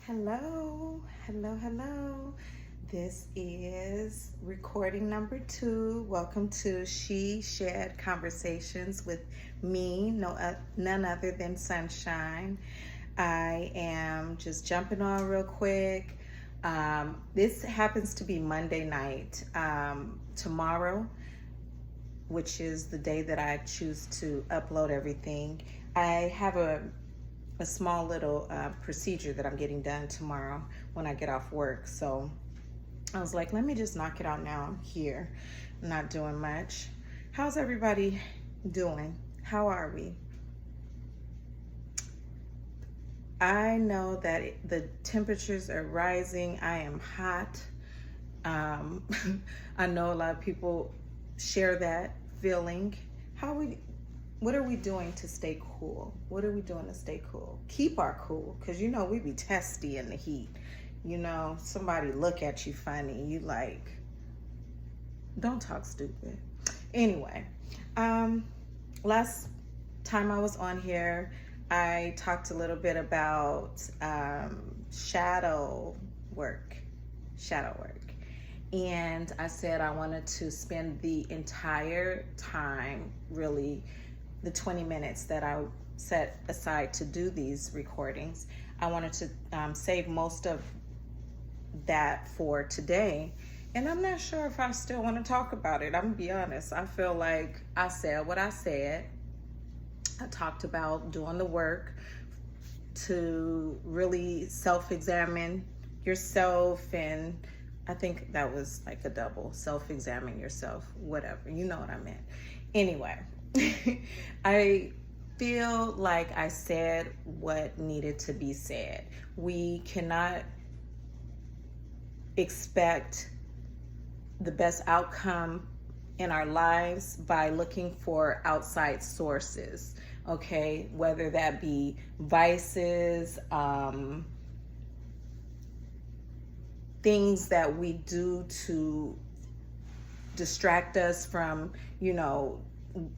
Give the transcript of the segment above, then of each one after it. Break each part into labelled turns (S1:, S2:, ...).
S1: Hello, hello, hello. This is recording number 2. Welcome to She Shared Conversations with me, none other than Sunshine. I am just jumping on real quick. This happens to be Monday night. Tomorrow, which is the day that I choose to upload everything, I have a small little procedure that I'm getting done tomorrow when I get off work. So I was like, let me just knock it out now. I'm here, not doing much. How's everybody doing? How are we? I know that the temperatures are rising. I am hot. Um, I know a lot of people share that feeling. What are we doing to stay cool? What are we doing to stay cool? Keep our cool, because we be testy in the heat. Somebody look at you funny, you like, don't talk stupid. Anyway, last time I was on here, I talked a little bit about shadow work. And I said I wanted to spend the entire time, really, the 20 minutes that I set aside to do these recordings. I wanted to save most of that for today. And I'm not sure if I still want to talk about it. I'm going to be honest. I feel like I said what I said. I talked about doing the work to really self-examine yourself, and I think that was like a double, self-examine yourself, whatever, you know what I meant. Anyway, I feel like I said what needed to be said. We cannot expect the best outcome in our lives by looking for outside sources, okay? Whether that be vices, things that we do to distract us from,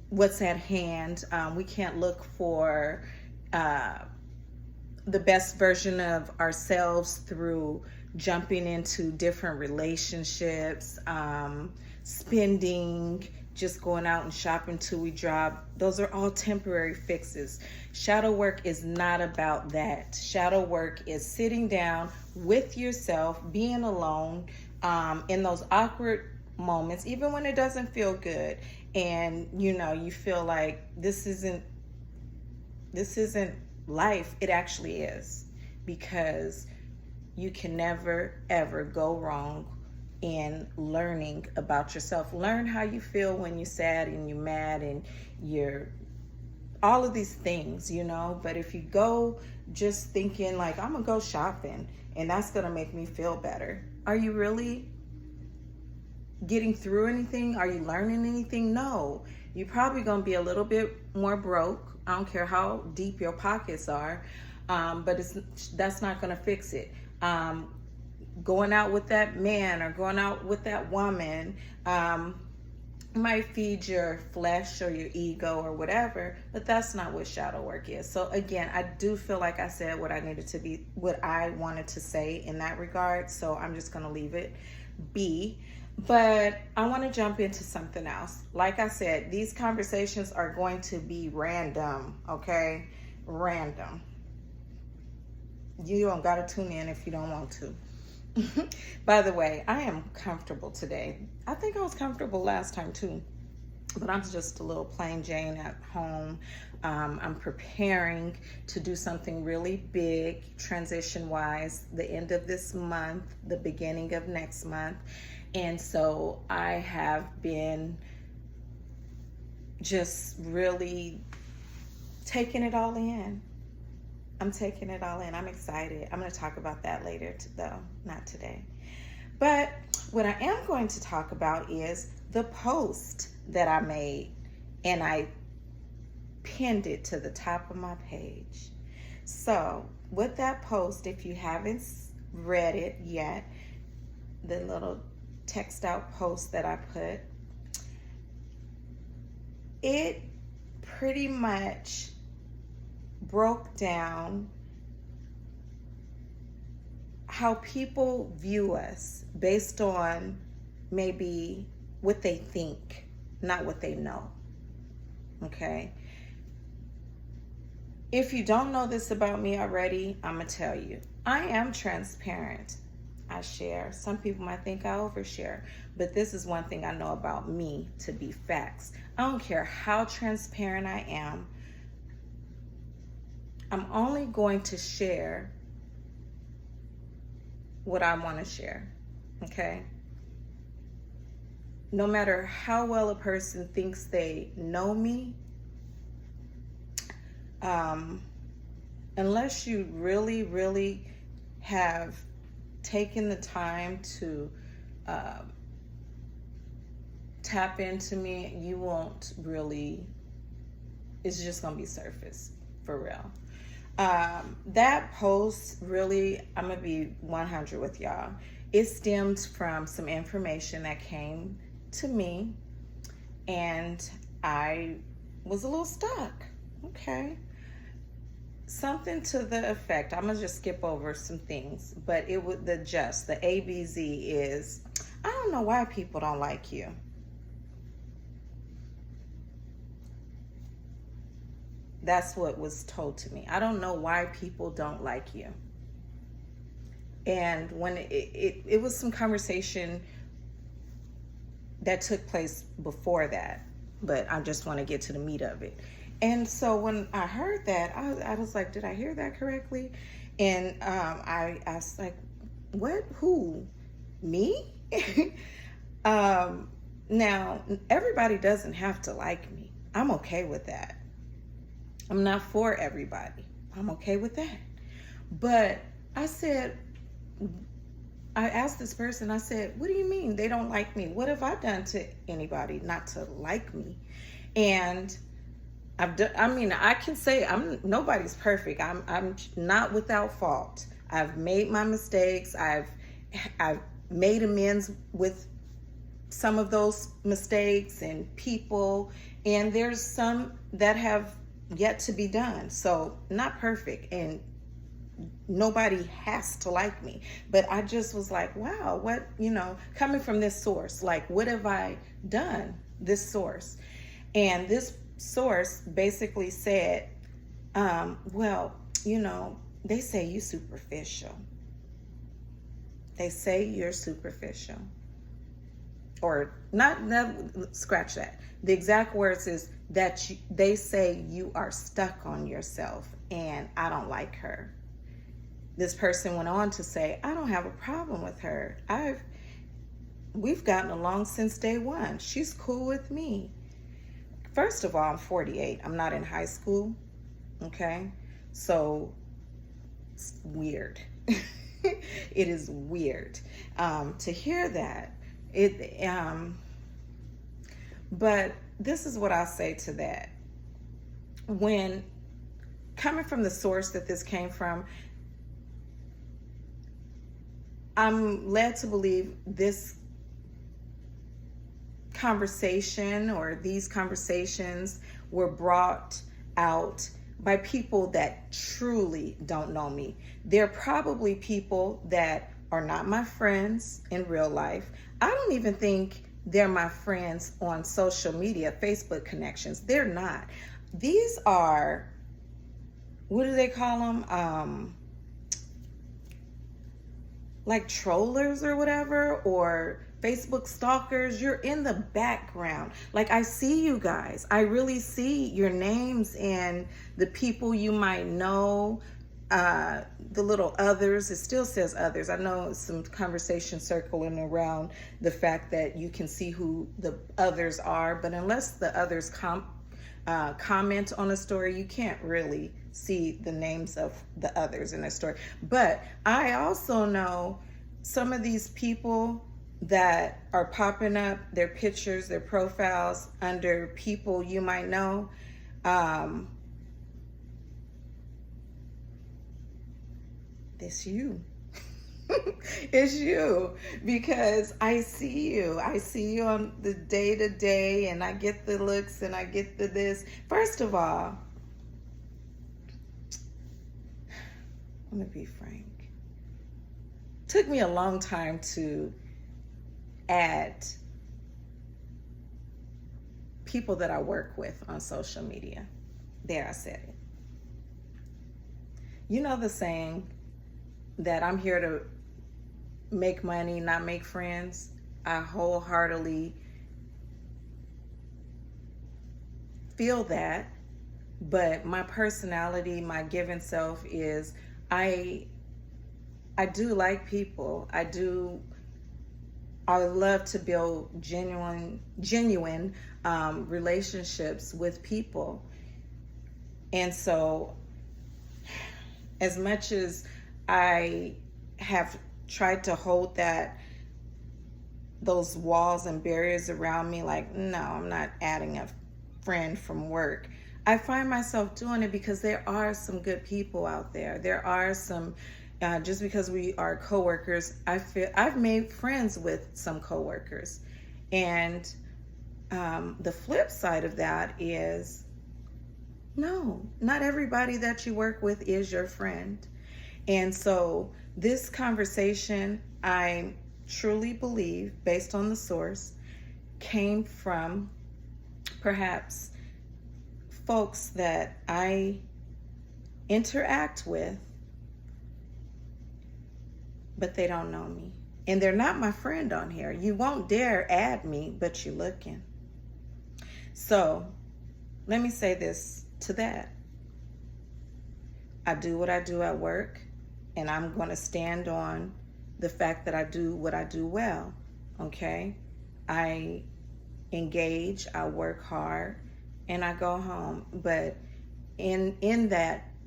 S1: what's at hand. We can't look for the best version of ourselves through jumping into different relationships, spending, just going out and shopping till we drop. Those are all temporary fixes. Shadow work is not about that. Shadow work is sitting down with yourself, being alone, in those awkward moments, even when it doesn't feel good, and you feel like this isn't life. It actually is, because you can never ever go wrong in learning about yourself. Learn how you feel when you're sad and you're mad and you're all of these things, but if you go just thinking like, I'm gonna go shopping and that's gonna make me feel better, are you really getting through anything? Are you learning anything? No. You're probably gonna be a little bit more broke. I don't care how deep your pockets are, but that's not gonna fix it. Going out with that man or going out with that woman might feed your flesh or your ego or whatever, but that's not what shadow work is. So again, I do feel like I said what I wanted to say in that regard. So I'm just going to leave it be. But I want to jump into something else. Like I said, these conversations are going to be random, okay? Random. You don't got to tune in if you don't want to. By the way, I am comfortable today. I think I was comfortable last time too, but I'm just a little plain Jane at home. I'm preparing to do something really big transition-wise the end of this month, the beginning of next month. And so I have been just really taking it all in. I'm taking it all in. I'm excited. I'm going to talk about that later, though, not today. But what I am going to talk about is the post that I made, and I pinned it to the top of my page. So with that post, if you haven't read it yet, the little text out post that I put, it pretty much broke down how people view us based on maybe what they think, not what they know. Okay? If you don't know this about me already, I'm going to tell you. I am transparent. I share. Some people might think I overshare, but this is one thing I know about me to be facts. I don't care how transparent I am. I'm only going to share what I want to share, okay? No matter how well a person thinks they know me, unless you really, really have taken the time to tap into me, you won't really, it's just gonna be surface, for real. That post, really, I'm gonna be 100 with y'all. It stemmed from some information that came to me, and I was a little stuck. Okay. Something to the effect, I'm gonna just skip over some things, but it would, the ABZ is, I don't know why people don't like you. That's what was told to me. I don't know why people don't like you. And when it was some conversation that took place before that, but I just want to get to the meat of it. And so when I heard that, I was like, did I hear that correctly? And I asked, like, what? Who? Me? Now, everybody doesn't have to like me. I'm okay with that. I'm not for everybody. I'm okay with that. But I asked this person, I said, what do you mean they don't like me? What have I done to anybody not to like me? And I can say nobody's perfect. I'm not without fault. I've made my mistakes. I've made amends with some of those mistakes and people, and there's some that have yet to be done. So not perfect, and nobody has to like me. But I just was like, wow, what, coming from this source, like, what have I done? This source. And this source basically said, well, they say you superficial. They say you're superficial. Or not scratch that. The exact words is that they say you are stuck on yourself, and I don't like her. This person went on to say, I don't have a problem with her. We've gotten along since day one. She's cool with me. First of all, I'm 48. I'm not in high school. Okay? So it's weird. It is weird to hear that. But this is what I say to that. When coming from the source that this came from, I'm led to believe this conversation or these conversations were brought out by people that truly don't know me. They're probably people that are not my friends in real life. I don't even think they're my friends on social media, Facebook connections. They're not. These are, what do they call them? Like trollers or whatever, or Facebook stalkers. You're in the background. Like, I see you guys. I really see your names and the people you might know, the little others. It still says others. I know some conversation circling around the fact that you can see who the others are, but unless the others comment on a story, you can't really see the names of the others in a story. But I also know some of these people that are popping up, their pictures, their profiles under people you might know. It's you. It's you, because I see you on the day to day, and I get the looks and I get the this. First of all, I'm gonna be frank. took me a long time to add people that I work with on social media. There, I said it. You know the saying that I'm here to make money, not make friends? I wholeheartedly feel that, but my personality, my given self is I do like people. I love to build genuine relationships with people. And so as much as I have tried to hold those walls and barriers around me, like, no, I'm not adding a friend from work, I find myself doing it because there are some good people out there. There are some, just because we are coworkers, I feel I've made friends with some coworkers. And the flip side of that is, no, not everybody that you work with is your friend. And so this conversation, I truly believe, based on the source, came from perhaps folks that I interact with, but they don't know me. And they're not my friend on here. You won't dare add me, but you're looking. So let me say this to that. I do what I do at work, and I'm going to stand on the fact that I do what I do well, okay? I engage, I work hard, and I go home. But in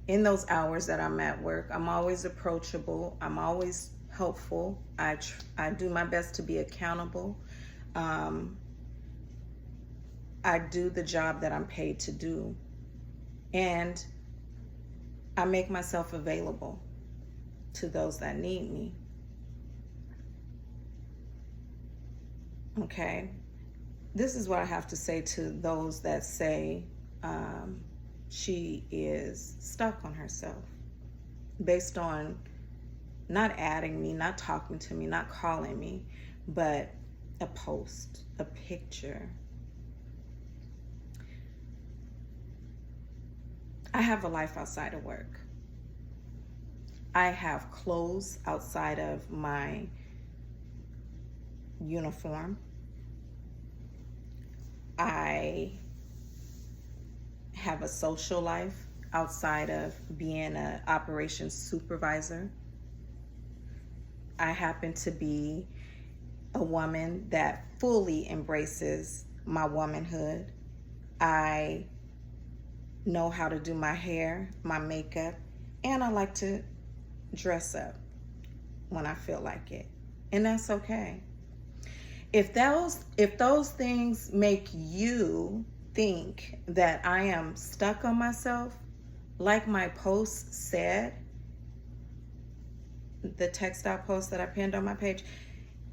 S1: those hours that I'm at work, I'm always approachable. I'm always helpful. I do my best to be accountable. I do the job that I'm paid to do. And I make myself available to those that need me. Okay? This is what I have to say to those that say she is stuck on herself based on not adding me, not talking to me, not calling me, but a post, a picture. I have a life outside of work. I have clothes outside of my uniform. I have a social life outside of being an operations supervisor. I happen to be a woman that fully embraces my womanhood. I know how to do my hair, my makeup, and I like to dress up when I feel like it. And that's okay. If those things make you think that I am stuck on myself, like my post said, the textile post that I pinned on my page,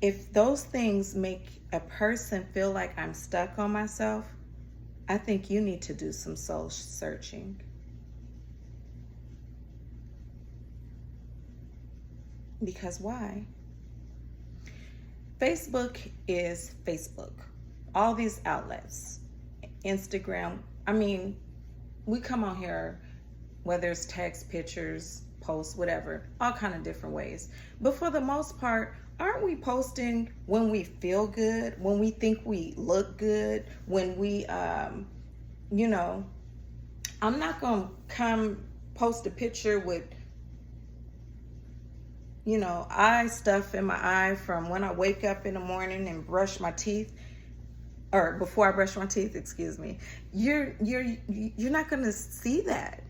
S1: if those things make a person feel like I'm stuck on myself, I think you need to do some soul searching. Because why? Facebook is Facebook. All these outlets, Instagram, I mean, we come on here, whether it's text, pictures, posts, whatever, all kind of different ways. But for the most part, aren't we posting when we feel good, when we think we look good, when we, you know, I'm not going to come post a picture with, you know, eye stuff in my eye from when I wake up in the morning and brush my teeth, or before I brush my teeth, excuse me. You're not going to see that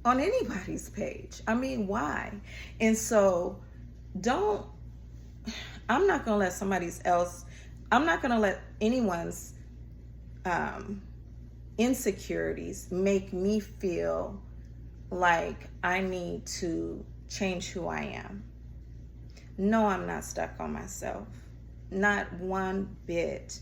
S1: on anybody's page. I mean, why? And so I'm not going to let anyone's insecurities make me feel like I need to change who I am. No, I'm not stuck on myself. Not one bit.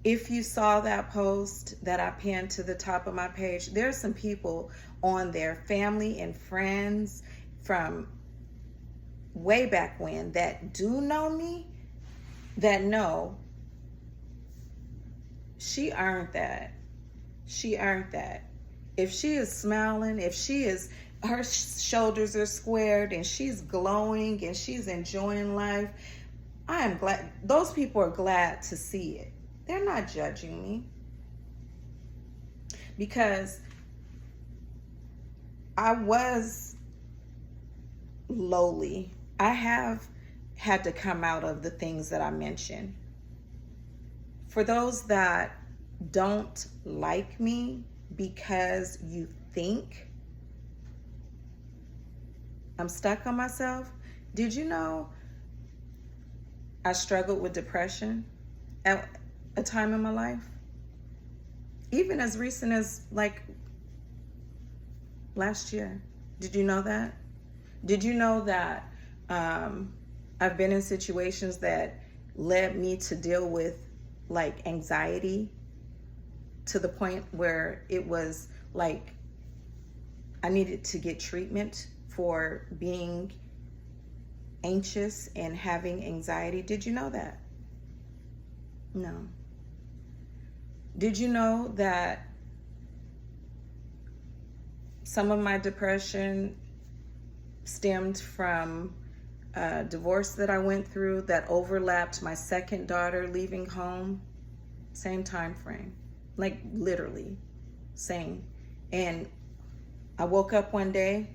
S1: If you saw that post that I pinned to the top of my page, there's some people on there, family and friends from way back when that do know me, that know she earned that. She earned that. If she is smiling, if she is, her shoulders are squared and she's glowing and she's enjoying life, I am glad. Those people are glad to see it. They're not judging me, because I was lowly. I have had to come out of the things that I mentioned. For those that don't like me because you think I'm stuck on myself, did you know I struggled with depression at a time in my life? Even as recent as like last year. Did you know that? Did you know that I've been in situations that led me to deal with like anxiety, to the point where it was like I needed to get treatment for being anxious and having anxiety? Did you know that? No. Did you know that some of my depression stemmed from a divorce that I went through that overlapped my second daughter leaving home? Same time frame, like literally same. And I woke up one day,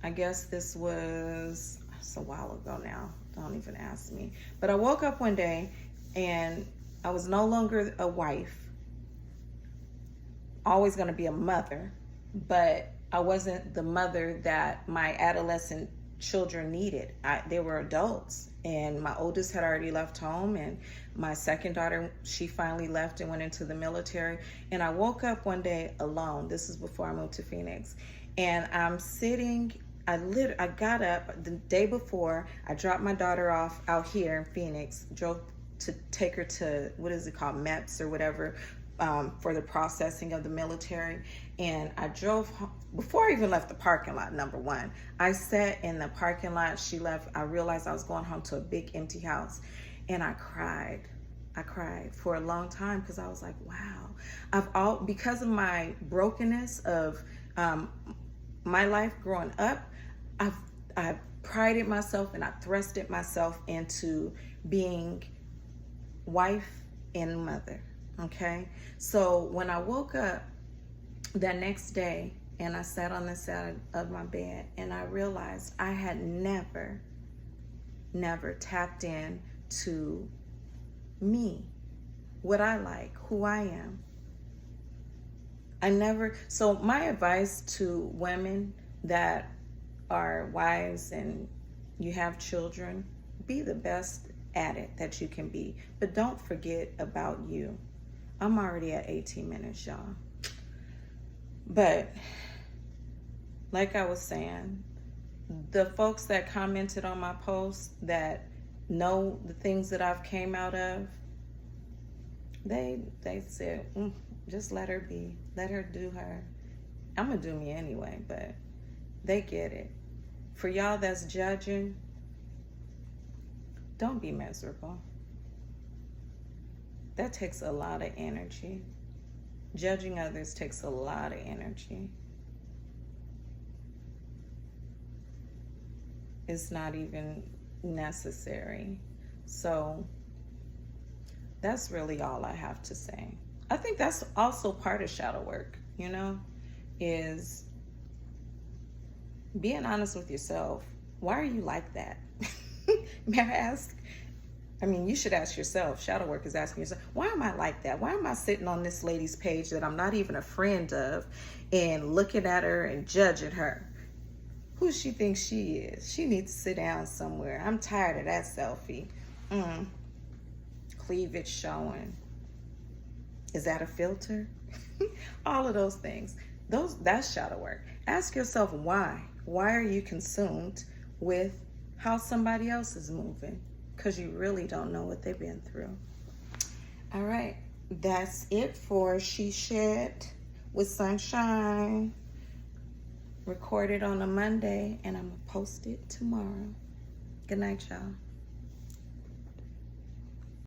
S1: I guess it's a while ago now, don't even ask me, but I woke up one day and I was no longer a wife, always going to be a mother, but I wasn't the mother that my adolescent children needed. They were adults, and my oldest had already left home, and my second daughter, she finally left and went into the military. And I woke up one day alone. This is before I moved to Phoenix, and I'm sitting. I got up the day before. I dropped my daughter off out here in Phoenix, drove to take her to, what is it called, MEPS or whatever, for the processing of the military. And I drove home. Before I even left the parking lot, number one, I sat in the parking lot. She left. I realized I was going home to a big empty house, and I cried. I cried for a long time, because I was like, wow, because of my brokenness of my life growing up, I've prided myself and I thrusted myself into being wife and mother. Okay, so when I woke up that next day and I sat on the side of my bed, and I realized I had never tapped in to me, what I like, who I am. So my advice to women that are wives and you have children, be the best at it that you can be, but don't forget about you. I'm already at 18 minutes, y'all. But like I was saying, the folks that commented on my post that know the things that I've came out of, they said, just let her be. Let her do her. I'm going to do me anyway, but they get it. For y'all that's judging, don't be miserable. That takes a lot of energy. Judging others takes a lot of energy. It's not even necessary. So that's really all I have to say. I think that's also part of shadow work, is being honest with yourself. Why are you like that? May I ask? I mean, you should ask yourself. Shadow work is asking yourself, why am I like that? Why am I sitting on this lady's page that I'm not even a friend of and looking at her and judging her? Who she thinks she is? She needs to sit down somewhere. I'm tired of that selfie. Cleavage showing. Is that a filter? All of those things. That's shadow work. Ask yourself why. Why are you consumed with how somebody else is moving? Because you really don't know what they've been through. All right. That's it for She Shed with Sunshine. record it on a Monday, and I'm going to post it tomorrow. Good night, y'all.